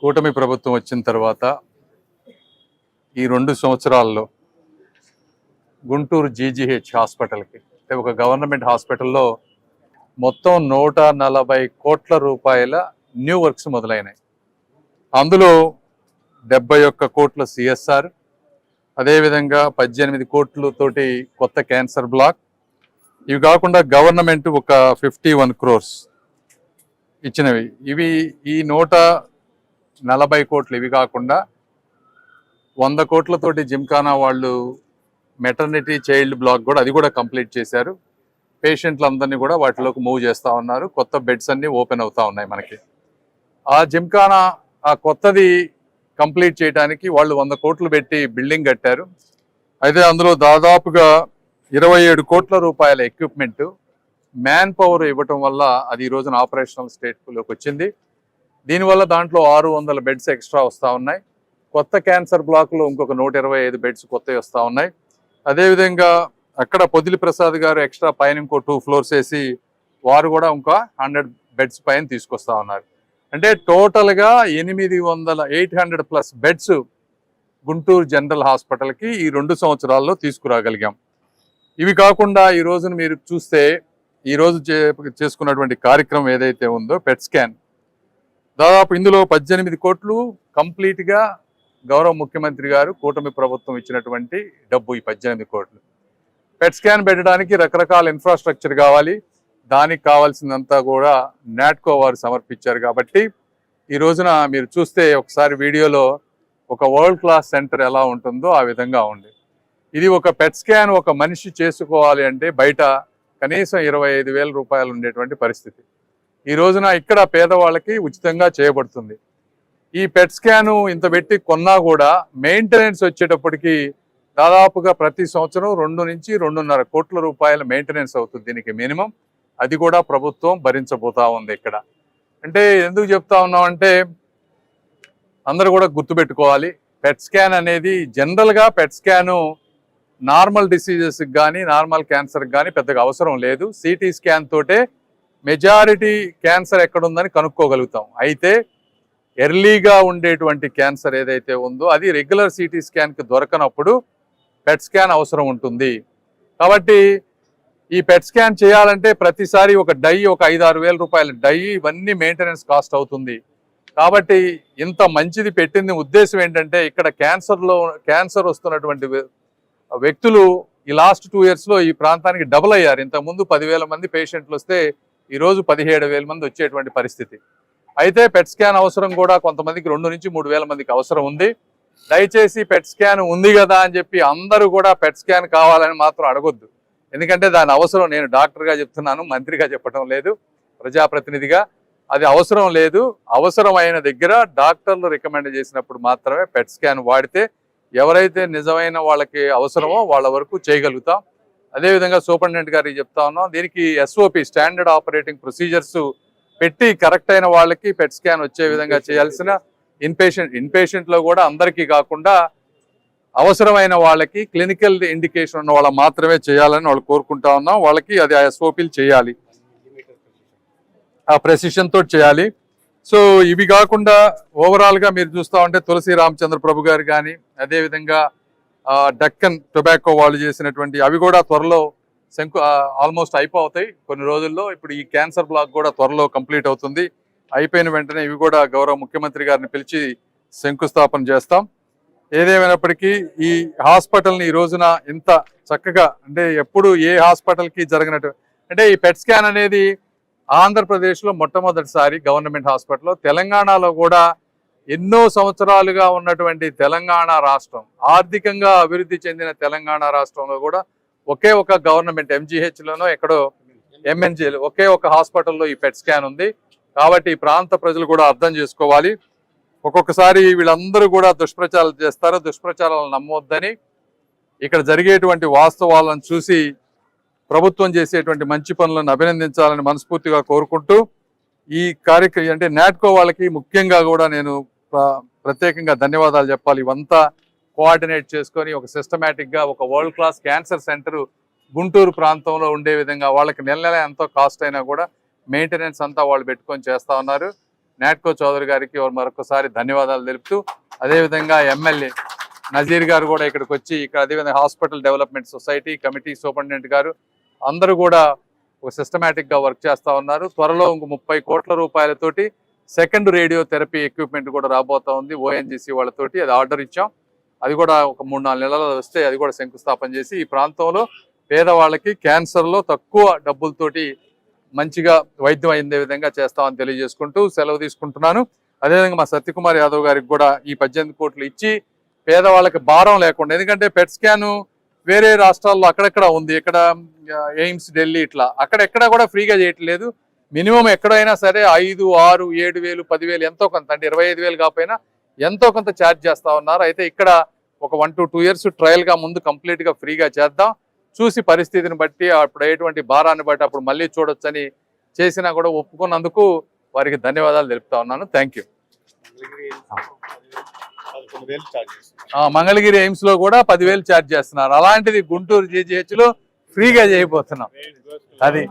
కూటమి ప్రభుత్వం వచ్చిన తర్వాత ఈ 2 సంవత్సరాల్లో గుంటూరు జీజీహెచ్ హాస్పిటల్కి అంటే ఒక గవర్నమెంట్ హాస్పిటల్లో మొత్తం 140 కోట్ల రూపాయల న్యూ వర్క్స్ మొదలైనాయి. అందులో 71 కోట్ల సిఎస్ఆర్, అదేవిధంగా 18 కోట్లతోటి కొత్త క్యాన్సర్ బ్లాక్, ఇవి కాకుండా గవర్నమెంట్ ఒక 51 క్రోర్స్ ఇచ్చినవి. ఇవి ఈ 140 కోట్లు ఇవి కాకుండా 100 కోట్లతోటి జిమ్ఖానా వాళ్ళు మెటర్నిటీ చైల్డ్ బ్లాక్ కూడా అది కూడా కంప్లీట్ చేశారు. పేషెంట్లందరినీ కూడా వాటిలోకి మూవ్ చేస్తూ ఉన్నారు. కొత్త బెడ్స్ అన్నీ ఓపెన్ అవుతా ఉన్నాయి మనకి. ఆ జిమ్ఖానా ఆ కొత్తది కంప్లీట్ చేయడానికి వాళ్ళు 100 కోట్లు పెట్టి బిల్డింగ్ కట్టారు. అయితే అందులో దాదాపుగా 27 కోట్ల రూపాయల ఎక్విప్మెంట్, మ్యాన్ పవర్ ఇవ్వటం వల్ల అది ఈ రోజున ఆపరేషనల్ స్టేట్లోకి వచ్చింది. దీనివల్ల దాంట్లో 600 బెడ్స్ ఎక్స్ట్రా వస్తూ ఉన్నాయి. కొత్త క్యాన్సర్ బ్లాక్లో ఇంకొక 125 బెడ్స్ కొత్తవి వస్తూ ఉన్నాయి. అదేవిధంగా అక్కడ పొదిలి ప్రసాద్ గారు ఎక్స్ట్రా పైన ఇంకో 2 ఫ్లోర్స్ వేసి వారు కూడా ఇంకా 100 బెడ్స్ పైన తీసుకొస్తా ఉన్నారు. అంటే టోటల్గా 800+ బెడ్స్ గుంటూరు జనరల్ హాస్పిటల్కి ఈ 2 సంవత్సరాల్లో తీసుకురాగలిగాం. ఇవి కాకుండా ఈ రోజున మీరు చూస్తే ఈరోజు చేసుకున్నటువంటి కార్యక్రమం ఏదైతే ఉందో పెట్ స్కాన్, దాదాపు ఇందులో 18 కోట్లు కంప్లీట్గా గౌరవ ముఖ్యమంత్రి గారు కూటమి ప్రభుత్వం ఇచ్చినటువంటి డబ్బు. ఈ 18 కోట్లు పెట్ స్కాన్ పెట్టడానికి రకరకాల ఇన్ఫ్రాస్ట్రక్చర్ కావాలి. దానికి కావాల్సిందంతా కూడా నాట్కో వారు సమర్పించారు. కాబట్టి ఈ రోజున మీరు చూస్తే ఒకసారి వీడియోలో ఒక వరల్డ్ క్లాస్ సెంటర్ ఎలా ఉంటుందో ఆ విధంగా ఉంది. ఇది ఒక పెట్ స్కాన్ ఒక మనిషి చేసుకోవాలి అంటే బయట కనీసం 25,000 రూపాయలు ఉండేటువంటి పరిస్థితి. ఈ రోజున ఇక్కడ పేదవాళ్ళకి ఉచితంగా చేయబడుతుంది. ఈ పెట్ స్కాను ఇంత పెట్టి కొన్నా కూడా మెయింటెనెన్స్ వచ్చేటప్పటికి దాదాపుగా ప్రతి సంవత్సరం 2 నుంచి 2.5 కోట్ల రూపాయల మెయింటెనెన్స్ అవుతుంది దీనికి మినిమం. అది కూడా ప్రభుత్వం భరించబోతా ఉంది ఇక్కడ. అంటే ఎందుకు చెప్తా ఉన్నామంటే అందరూ కూడా గుర్తుపెట్టుకోవాలి, పెట్ స్కాన్ అనేది జనరల్గా పెట్ స్కాను నార్మల్ డిసీజెస్కి కానీ నార్మల్ క్యాన్సర్కి కానీ పెద్దగా అవసరం లేదు. సిటీ స్కాన్ తోటే మెజారిటీ క్యాన్సర్ ఎక్కడుందని కనుక్కోగలుగుతాం. అయితే ఎర్లీగా ఉండేటువంటి క్యాన్సర్ ఏదైతే ఉందో అది రెగ్యులర్ సిటీ స్కాన్కి దొరకనప్పుడు పెట్ స్కాన్ అవసరం ఉంటుంది. కాబట్టి ఈ పెట్ స్కాన్ చేయాలంటే ప్రతిసారి ఒక డై ఒక 5-6 వేల రూపాయల డై, ఇవన్నీ మెయింటెనెన్స్ కాస్ట్ అవుతుంది. కాబట్టి ఇంత మంచిది పెట్టింది ఉద్దేశం ఏంటంటే ఇక్కడ క్యాన్సర్ వస్తున్నటువంటి వ్యక్తులు ఈ లాస్ట్ 2 ఇయర్స్లో ఈ ప్రాంతానికి డబుల్ అయ్యారు. ఇంతకుముందు 10,000 మంది పేషెంట్లు వస్తే ఈరోజు 17,000 మంది వచ్చేటువంటి పరిస్థితి. అయితే పెట్ స్కాన్ అవసరం కూడా కొంతమందికి 2 నుంచి 3,000 మందికి అవసరం ఉంది. దయచేసి పెట్ స్కాన్ ఉంది కదా అని చెప్పి అందరూ కూడా పెట్ స్కాన్ కావాలని మాత్రం అడగొద్దు. ఎందుకంటే దాని అవసరం, నేను డాక్టర్గా చెప్తున్నాను, మంత్రిగా చెప్పడం లేదు, ప్రజాప్రతినిధిగా. అది అవసరం లేదు. అవసరమైన దగ్గర డాక్టర్లు రికమెండ్ చేసినప్పుడు మాత్రమే పెట్ స్కాన్ వాడితే ఎవరైతే నిజమైన వాళ్ళకి అవసరమో వాళ్ళ వరకు చేయగలుగుతాం. అదేవిధంగా సూపరింటెండెంట్ గారికి చెప్తా ఉన్నాం, దీనికి SOP స్టాండర్డ్ ఆపరేటింగ్ ప్రొసీజర్స్ పెట్టి కరెక్ట్ అయిన వాళ్ళకి పెట్ స్కాన్ వచ్చే విధంగా చేయాల్సిన ఇన్పేషెంట్లో కూడా అందరికీ కాకుండా అవసరమైన వాళ్ళకి క్లినికల్ ఇండికేషన్ ఉన్న వాళ్ళ మాత్రమే చేయాలని వాళ్ళు కోరుకుంటా ఉన్నాం. వాళ్ళకి అది SOPలు చేయాలి, ఆ ప్రెసిషన్ తోటి చేయాలి. సో ఇవి కాకుండా ఓవరాల్గా మీరు చూస్తూ ఉంటే తులసి రామచంద్ర ప్రభు గారు కానీ, అదేవిధంగా డక్కన్ టొబాకో వాళ్ళు చేసినటువంటి అవి కూడా త్వరలో ఆల్మోస్ట్ అయిపోతాయి కొన్ని రోజుల్లో. ఇప్పుడు ఈ క్యాన్సర్ బ్లాక్ కూడా త్వరలో కంప్లీట్ అవుతుంది. అయిపోయిన వెంటనే ఇవి కూడా గౌరవ ముఖ్యమంత్రి గారిని పిలిచి శంకుస్థాపన చేస్తాం. ఏదేమైనప్పటికీ ఈ హాస్పిటల్ని ఈ రోజున ఇంత చక్కగా, అంటే ఎప్పుడు ఏ హాస్పిటల్కి జరగనట్టు, అంటే ఈ పెట్ స్కాన్ అనేది ఆంధ్రప్రదేశ్లో మొట్టమొదటిసారి గవర్నమెంట్ హాస్పిటల్. తెలంగాణలో కూడా ఎన్నో సంవత్సరాలుగా ఉన్నటువంటి తెలంగాణ రాష్ట్రం, ఆర్థికంగా అభివృద్ధి చెందిన తెలంగాణ రాష్ట్రంలో కూడా ఒకే ఒక గవర్నమెంట్ MGHలోనో ఎక్కడో MNGలో ఒకే ఒక హాస్పిటల్లో ఈ పెట్ స్కాన్ ఉంది. కాబట్టి ఈ ప్రాంత ప్రజలు కూడా అర్థం చేసుకోవాలి. ఒక్కొక్కసారి వీళ్ళందరూ కూడా దుష్ప్రచారాలు చేస్తారు. దుష్ప్రచారాలను నమ్మొద్దని, ఇక్కడ జరిగేటువంటి వాస్తవాలను చూసి ప్రభుత్వం చేసేటువంటి మంచి పనులను అభినందించాలని మనస్ఫూర్తిగా కోరుకుంటూ, ఈ కార్యక్రమం అంటే నాట్కో వాళ్ళకి ముఖ్యంగా కూడా నేను ప్రత్యేకంగా ధన్యవాదాలు చెప్పాలి. ఇవంతా కోఆర్డినేట్ చేసుకొని ఒక సిస్టమేటిక్గా ఒక world class cancer centre Guntur ప్రాంతంలో ఉండే విధంగా వాళ్ళకి నెల నెల ఎంతో కాస్ట్ అయినా కూడా మెయింటెనెన్స్ అంతా వాళ్ళు పెట్టుకొని చేస్తూ ఉన్నారు. నాట్కో చౌదరి గారికి మరొకసారి ధన్యవాదాలు తెలుపుతూ, అదేవిధంగా ఎమ్మెల్యే నజీర్ గారు కూడా ఇక్కడికి వచ్చి ఇక్కడ అదేవిధంగా hospital development society committee superintendent గారు అందరూ కూడా ఒక సిస్టమేటిక్ గా వర్క్ చేస్తా ఉన్నారు. త్వరలో ఇంకో 30 కోట్ల రూపాయలతోటి సెకండ్ రేడియో థెరపీ ఎక్విప్మెంట్ కూడా రాబోతా ఉంది ఓఎన్జీసీ వాళ్ళతోటి. అది ఆర్డర్ ఇచ్చాం. అది కూడా ఒక 3-4 నెలల్లో వస్తే అది కూడా శంకుస్థాపన చేసి ఈ ప్రాంతంలో పేదవాళ్ళకి క్యాన్సర్లో తక్కువ డబ్బులతోటి మంచిగా వైద్యం అయ్యే విధంగా చేస్తామని తెలియజేసుకుంటూ సెలవు తీసుకుంటున్నాను. అదేవిధంగా మా సత్యకుమార్ యాదవ్ గారికి కూడా ఈ 18 కోట్లు ఇచ్చి పేదవాళ్ళకి భారం లేకుండా, ఎందుకంటే పెట్ స్కాన్ వేరే రాష్ట్రాల్లో అక్కడెక్కడ ఉంది, ఇక్కడ ఎయిమ్స్ ఢిల్లీ ఇట్లా అక్కడెక్కడ కూడా ఫ్రీగా చేయట్లేదు. మినిమం ఎక్కడైనా సరే 5, 6, 7,000, 10,000 ఎంతో కొంత, అంటే 25,000 కాకపోయినా ఎంతో కొంత ఛార్జ్ చేస్తా ఉన్నారు. అయితే ఇక్కడ ఒక 1 to 2 years ట్రయల్ గా ముందు కంప్లీట్ గా ఫ్రీగా చేద్దాం, చూసి పరిస్థితిని బట్టి అప్పుడు అయ్యేటువంటి భారాన్ని బట్టి అప్పుడు మళ్ళీ చూడొచ్చని చేసినా కూడా ఒప్పుకున్నందుకు వారికి ధన్యవాదాలు తెలుపుతా ఉన్నాను. Thank you. మంగళగిరి ఎయిమ్స్ లో కూడా 10,000 ఛార్జ్ చేస్తున్నారు. అలాంటిది గుంటూరు జీజీహెచ్ లో ఫ్రీగా చేయబోతున్నాం. అది